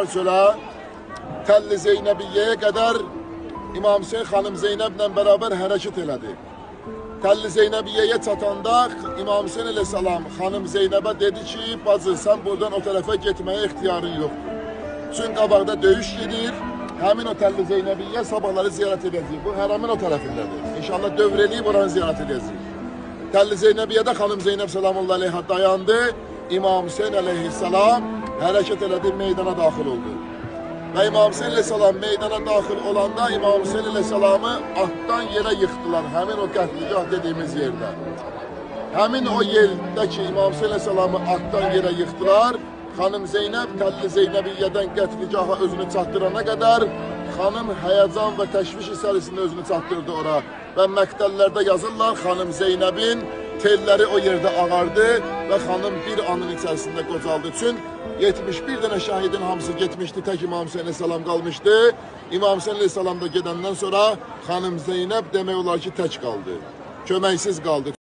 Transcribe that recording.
Sonra Təlli Zeynəbiyyəyə qədər İmam Hüseyin xanım Zeynəblə bərabər hərəkət elədi. Təlli Zeynəbiyyəyə çatanda İmam Hüseyin əleyhissalam xanım Zeynəbə dedi ki, bacı sən buradan o tərəfə getməyə ixtiyarın yoxdur. Çünki qabaqda döyüş gedir, həmin o Təlli Zeynəbiyyə sabahları ziyarət edəcək. Bu hərəmin o tərəfindədir. İnşallah dövr eləyib oranı ziyarət edəcək. Təlli Zeynəbiyyədə xanım Zeynəb salamullahi aleyhə dayandı. İmam Hüseyin əleyhissalam hərəkət elədi, meydana daxil oldu. Və İmam Hüseyin əleyhissalam meydana daxil olanda İmam Hüseyin əleyhissalamı atdan yerə yıxdılar, həmin o qətligah dediyimiz yerdə. Həmin o yerdə ki, İmam Hüseyin əleyhissalamı atdan yerə yıxdılar, xanım Zeynəb Təlli Zeynəbiyyədən qətligaha özünü çatdırana qədər xanım həyəcan və təşviş içərisində özünü çatdırdı ora. Və məktəllərdə yazırlar, xanım Zeynəbin telləri o yerdə ağardı və xanım bir anın içərisində qocaldı. Üçün 71 dənə şəhidin hamısı getmişdi, tək İmam Hüseyin əleyhissalam qalmışdı. İmam Hüseyin əleyhissalam da gedəndən sonra xanım Zeynəb demək olar ki, tək qaldı, köməksiz qaldı.